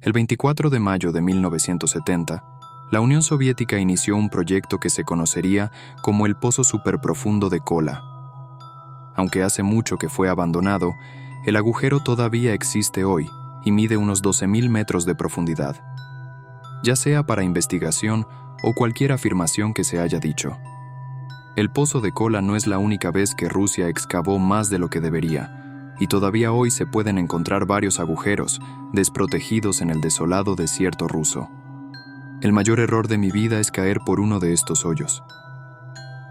El 24 de mayo de 1970, la Unión Soviética inició un proyecto que se conocería como el Pozo Superprofundo de Kola. Aunque hace mucho que fue abandonado, el agujero todavía existe hoy y mide unos 12.000 metros de profundidad, ya sea para investigación o cualquier afirmación que se haya dicho. El Pozo de Kola no es la única vez que Rusia excavó más de lo que debería, y todavía hoy se pueden encontrar varios agujeros desprotegidos en el desolado desierto ruso. El mayor error de mi vida es caer por uno de estos hoyos.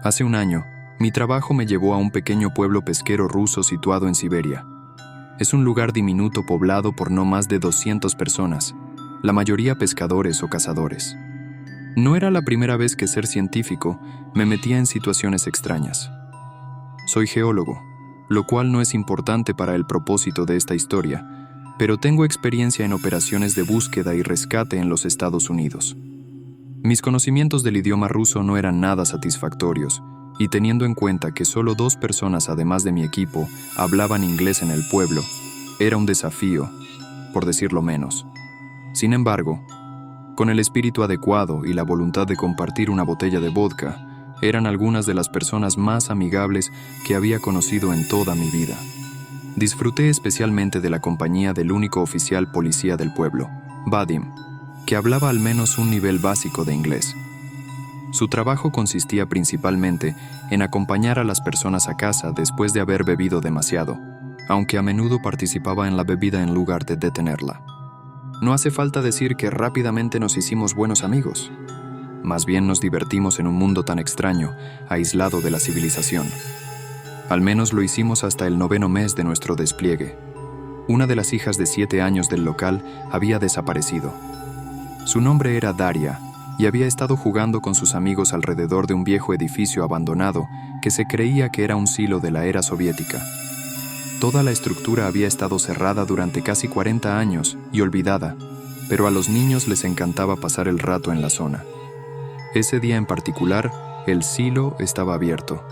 Hace un año, mi trabajo me llevó a un pequeño pueblo pesquero ruso situado en Siberia. Es un lugar diminuto poblado por no más de 200 personas, la mayoría pescadores o cazadores. No era la primera vez que ser científico me metía en situaciones extrañas. Soy geólogo, lo cual no es importante para el propósito de esta historia, pero tengo experiencia en operaciones de búsqueda y rescate en los Estados Unidos. Mis conocimientos del idioma ruso no eran nada satisfactorios, y teniendo en cuenta que solo 2 personas además de mi equipo hablaban inglés en el pueblo, era un desafío, por decirlo menos. Sin embargo, con el espíritu adecuado y la voluntad de compartir una botella de vodka, eran algunas de las personas más amigables que había conocido en toda mi vida. Disfruté especialmente de la compañía del único oficial policía del pueblo, Vadim, que hablaba al menos un nivel básico de inglés. Su trabajo consistía principalmente en acompañar a las personas a casa después de haber bebido demasiado, aunque a menudo participaba en la bebida en lugar de detenerla. No hace falta decir que rápidamente nos hicimos buenos amigos. Más bien nos divertimos en un mundo tan extraño, aislado de la civilización. Al menos lo hicimos hasta el 9º mes de nuestro despliegue. Una de las hijas de 7 años del local había desaparecido. Su nombre era Daria y había estado jugando con sus amigos alrededor de un viejo edificio abandonado que se creía que era un silo de la era soviética. Toda la estructura había estado cerrada durante casi 40 años y olvidada, pero a los niños les encantaba pasar el rato en la zona. Ese día en particular, el silo estaba abierto.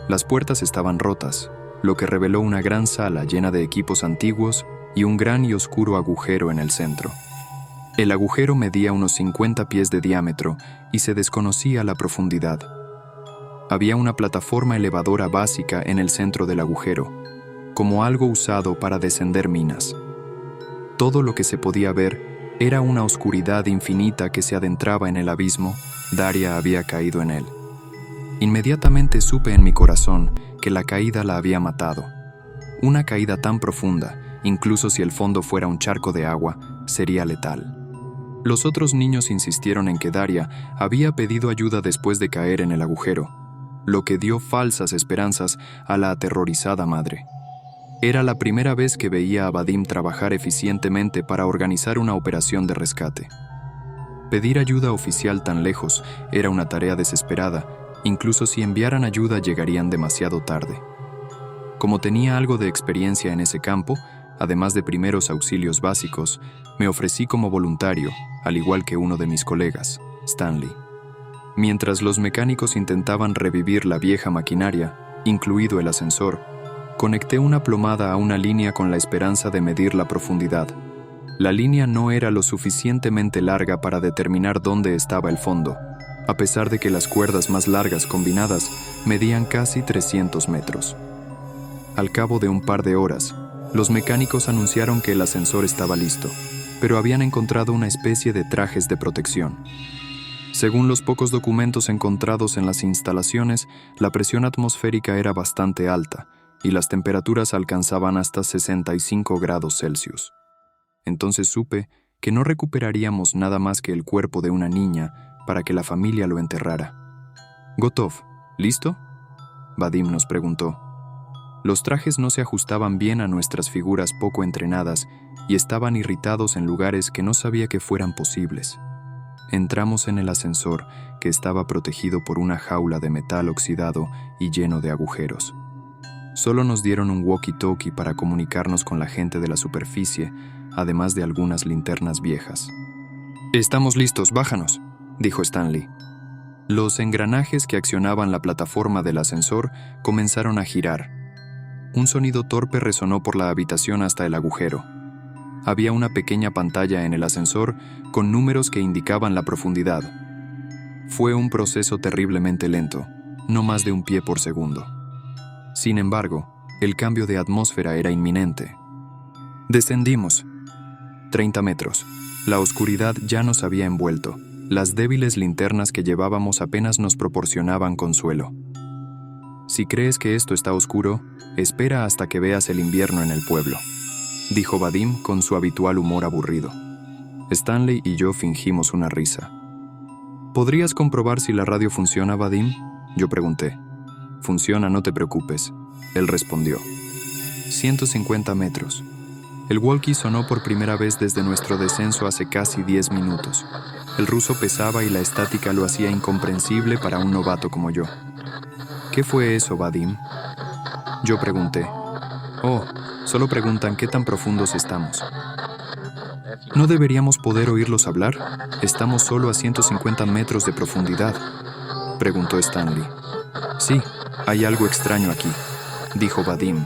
Las puertas estaban rotas, lo que reveló una gran sala llena de equipos antiguos y un gran y oscuro agujero en el centro. El agujero medía unos 50 pies de diámetro y se desconocía la profundidad. Había una plataforma elevadora básica en el centro del agujero, como algo usado para descender minas. Todo lo que se podía ver era una oscuridad infinita que se adentraba en el abismo. Daria había caído en él. Inmediatamente supe en mi corazón que la caída la había matado. Una caída tan profunda, incluso si el fondo fuera un charco de agua, sería letal. Los otros niños insistieron en que Daria había pedido ayuda después de caer en el agujero, lo que dio falsas esperanzas a la aterrorizada madre. Era la primera vez que veía a Vadim trabajar eficientemente para organizar una operación de rescate. Pedir ayuda oficial tan lejos era una tarea desesperada, incluso si enviaran ayuda llegarían demasiado tarde. Como tenía algo de experiencia en ese campo, además de primeros auxilios básicos, me ofrecí como voluntario, al igual que uno de mis colegas, Stanley. Mientras los mecánicos intentaban revivir la vieja maquinaria, incluido el ascensor, conecté una plomada a una línea con la esperanza de medir la profundidad. La línea no era lo suficientemente larga para determinar dónde estaba el fondo, a pesar de que las cuerdas más largas combinadas medían casi 300 metros. Al cabo de un par de horas, los mecánicos anunciaron que el ascensor estaba listo, pero habían encontrado una especie de trajes de protección. Según los pocos documentos encontrados en las instalaciones, la presión atmosférica era bastante alta y las temperaturas alcanzaban hasta 65 grados Celsius. Entonces supe que no recuperaríamos nada más que el cuerpo de una niña para que la familia lo enterrara. «Gotov, ¿listo?», Vadim nos preguntó. Los trajes no se ajustaban bien a nuestras figuras poco entrenadas y estaban irritados en lugares que no sabía que fueran posibles. Entramos en el ascensor, que estaba protegido por una jaula de metal oxidado y lleno de agujeros. Solo nos dieron un walkie-talkie para comunicarnos con la gente de la superficie, además de algunas linternas viejas. «Estamos listos, bájanos», dijo Stanley. Los engranajes que accionaban la plataforma del ascensor comenzaron a girar. Un sonido torpe resonó por la habitación hasta el agujero. Había una pequeña pantalla en el ascensor con números que indicaban la profundidad. Fue un proceso terriblemente lento, no más de 1 pie por segundo. Sin embargo, el cambio de atmósfera era inminente. Descendimos. 30 metros. La oscuridad ya nos había envuelto. Las débiles linternas que llevábamos apenas nos proporcionaban consuelo. Si crees que esto está oscuro, espera hasta que veas el invierno en el pueblo, dijo Vadim con su habitual humor aburrido. Stanley y yo fingimos una risa. ¿Podrías comprobar si la radio funciona, Vadim?, yo pregunté. Funciona, no te preocupes, él respondió. 150 metros. El walkie sonó por primera vez desde nuestro descenso hace casi 10 minutos. El ruso pesaba y la estática lo hacía incomprensible para un novato como yo. ¿Qué fue eso, Vadim?, yo pregunté. Oh, solo preguntan qué tan profundos estamos. ¿No deberíamos poder oírlos hablar? Estamos solo a 150 metros de profundidad, preguntó Stanley. Sí, hay algo extraño aquí, dijo Vadim.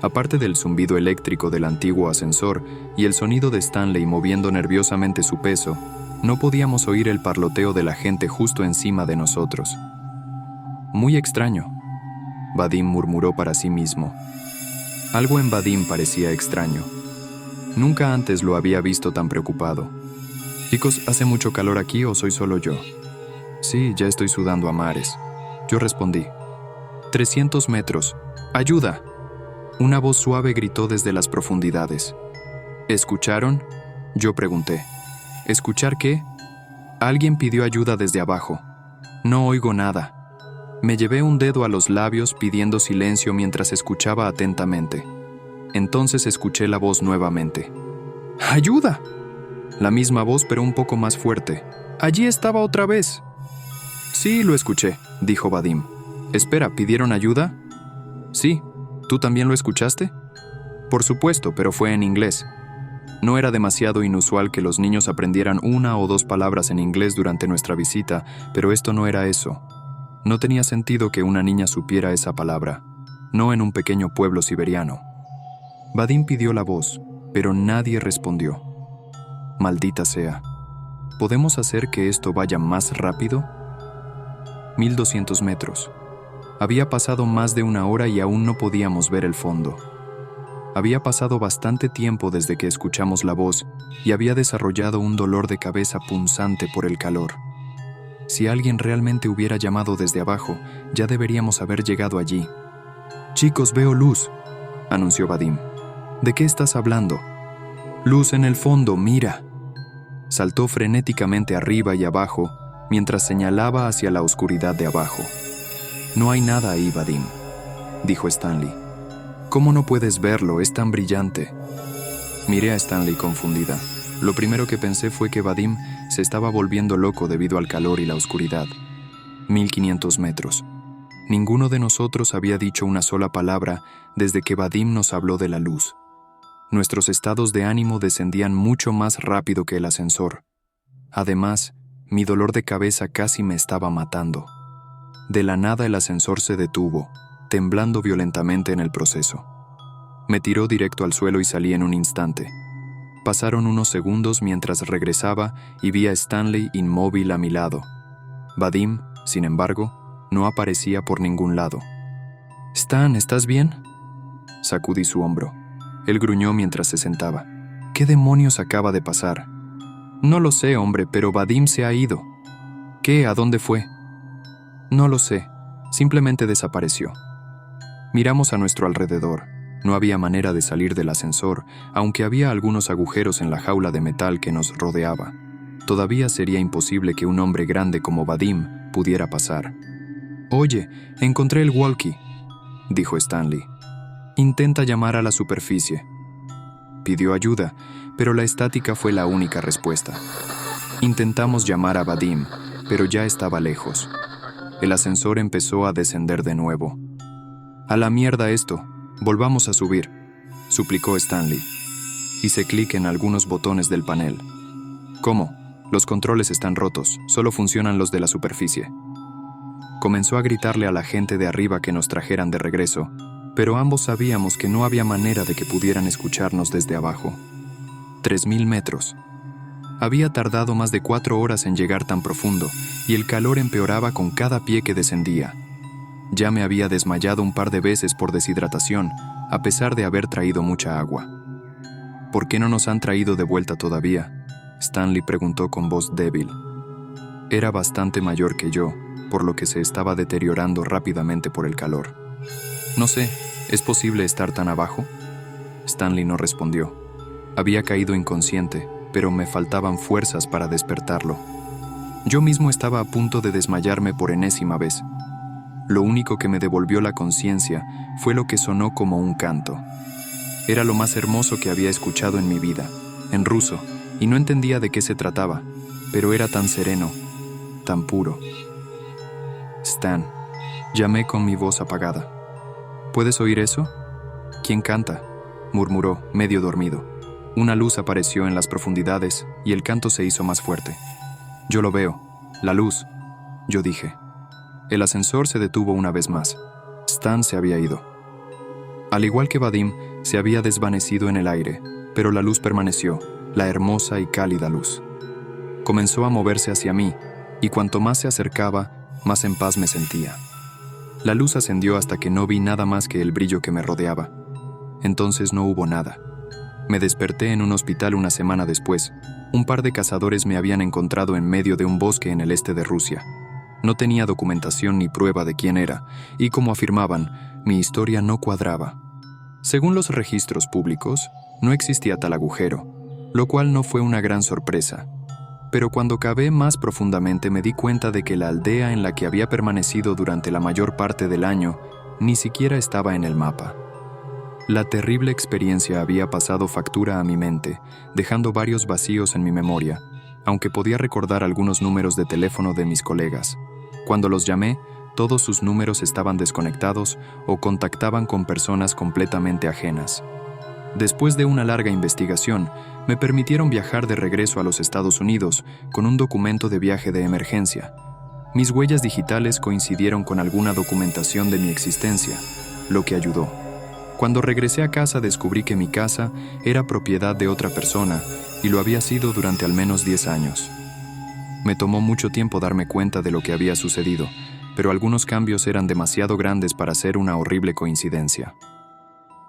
Aparte del zumbido eléctrico del antiguo ascensor y el sonido de Stanley moviendo nerviosamente su peso, no podíamos oír el parloteo de la gente justo encima de nosotros. Muy extraño, Vadim murmuró para sí mismo. Algo en Vadim parecía extraño. Nunca antes lo había visto tan preocupado. Chicos, ¿hace mucho calor aquí o soy solo yo? Sí, ya estoy sudando a mares. Yo respondí. 300 metros. ¡Ayuda! Una voz suave gritó desde las profundidades. ¿Escucharon?, yo pregunté. ¿Escuchar qué? Alguien pidió ayuda desde abajo. No oigo nada. Me llevé un dedo a los labios pidiendo silencio mientras escuchaba atentamente. Entonces escuché la voz nuevamente. ¡Ayuda! La misma voz, pero un poco más fuerte. ¡Allí estaba otra vez! Sí, lo escuché, dijo Vadim. Espera, ¿pidieron ayuda? Sí. ¿Tú también lo escuchaste? Por supuesto, pero fue en inglés. No era demasiado inusual que los niños aprendieran 1 o 2 palabras en inglés durante nuestra visita, pero esto no era eso. No tenía sentido que una niña supiera esa palabra, no en un pequeño pueblo siberiano. Vadim pidió la voz, pero nadie respondió. Maldita sea. ¿Podemos hacer que esto vaya más rápido? 1200 metros. Había pasado más de 1 hora y aún no podíamos ver el fondo. Había pasado bastante tiempo desde que escuchamos la voz y había desarrollado un dolor de cabeza punzante por el calor. Si alguien realmente hubiera llamado desde abajo, ya deberíamos haber llegado allí. Chicos, veo luz, anunció Vadim. ¿De qué estás hablando? Luz en el fondo, mira. Saltó frenéticamente arriba y abajo mientras señalaba hacia la oscuridad de abajo. No hay nada ahí, Vadim, dijo Stanley. ¿Cómo no puedes verlo? Es tan brillante. Miré a Stanley confundida. Lo primero que pensé fue que Vadim se estaba volviendo loco debido al calor y la oscuridad. 1500 metros. Ninguno de nosotros había dicho una sola palabra desde que Vadim nos habló de la luz. Nuestros estados de ánimo descendían mucho más rápido que el ascensor. Además, mi dolor de cabeza casi me estaba matando. De la nada el ascensor se detuvo, temblando violentamente en el proceso. Me tiró directo al suelo y salí en un instante. Pasaron unos segundos mientras regresaba y vi a Stanley inmóvil a mi lado. Vadim, sin embargo, no aparecía por ningún lado. «Stan, ¿estás bien?», sacudí su hombro. Él gruñó mientras se sentaba. «¿Qué demonios acaba de pasar?». «No lo sé, hombre, pero Vadim se ha ido». «¿Qué? ¿A dónde fue?». «No lo sé. Simplemente desapareció». Miramos a nuestro alrededor. No había manera de salir del ascensor, aunque había algunos agujeros en la jaula de metal que nos rodeaba. Todavía sería imposible que un hombre grande como Vadim pudiera pasar. «Oye, encontré el walkie», dijo Stanley. «Intenta llamar a la superficie». Pidió ayuda, pero la estática fue la única respuesta. Intentamos llamar a Vadim, pero ya estaba lejos. El ascensor empezó a descender de nuevo. «A la mierda esto, volvamos a subir», suplicó Stanley. Hice clic en algunos botones del panel. «¿Cómo? Los controles están rotos, solo funcionan los de la superficie». Comenzó a gritarle a la gente de arriba que nos trajeran de regreso, pero ambos sabíamos que no había manera de que pudieran escucharnos desde abajo. 3.000 metros. Había tardado más de 4 horas en llegar tan profundo, y el calor empeoraba con cada pie que descendía. Ya me había desmayado un par de veces por deshidratación, a pesar de haber traído mucha agua. ¿Por qué no nos han traído de vuelta todavía?, Stanley preguntó con voz débil. Era bastante mayor que yo, por lo que se estaba deteriorando rápidamente por el calor. No sé, ¿es posible estar tan abajo? Stanley no respondió. Había caído inconsciente, pero me faltaban fuerzas para despertarlo. Yo mismo estaba a punto de desmayarme por enésima vez. Lo único que me devolvió la conciencia fue lo que sonó como un canto. Era lo más hermoso que había escuchado en mi vida, en ruso, y no entendía de qué se trataba, pero era tan sereno, tan puro. Stan, llamé con mi voz apagada. ¿Puedes oír eso? ¿Quién canta?, murmuró, medio dormido. Una luz apareció en las profundidades y el canto se hizo más fuerte. Yo lo veo, la luz, yo dije. El ascensor se detuvo una vez más. Stan se había ido. Al igual que Vadim, se había desvanecido en el aire, pero la luz permaneció, la hermosa y cálida luz. Comenzó a moverse hacia mí, y cuanto más se acercaba, más en paz me sentía. La luz ascendió hasta que no vi nada más que el brillo que me rodeaba. Entonces no hubo nada. Me desperté en un hospital una semana después. Un par de cazadores me habían encontrado en medio de un bosque en el este de Rusia. No tenía documentación ni prueba de quién era, y como afirmaban, mi historia no cuadraba. Según los registros públicos, no existía tal agujero, lo cual no fue una gran sorpresa. Pero cuando cavé más profundamente me di cuenta de que la aldea en la que había permanecido durante la mayor parte del año ni siquiera estaba en el mapa. La terrible experiencia había pasado factura a mi mente, dejando varios vacíos en mi memoria, aunque podía recordar algunos números de teléfono de mis colegas. Cuando los llamé, todos sus números estaban desconectados o contactaban con personas completamente ajenas. Después de una larga investigación, me permitieron viajar de regreso a los Estados Unidos con un documento de viaje de emergencia. Mis huellas digitales coincidieron con alguna documentación de mi existencia, lo que ayudó. Cuando regresé a casa descubrí que mi casa era propiedad de otra persona y lo había sido durante al menos 10 años. Me tomó mucho tiempo darme cuenta de lo que había sucedido, pero algunos cambios eran demasiado grandes para ser una horrible coincidencia.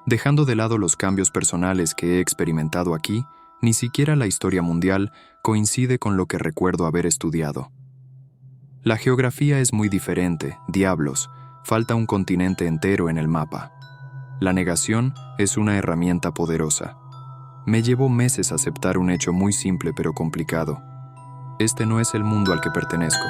Dejando de lado los cambios personales que he experimentado aquí, ni siquiera la historia mundial coincide con lo que recuerdo haber estudiado. La geografía es muy diferente, diablos, falta un continente entero en el mapa. La negación es una herramienta poderosa. Me llevó meses aceptar un hecho muy simple pero complicado. Este no es el mundo al que pertenezco.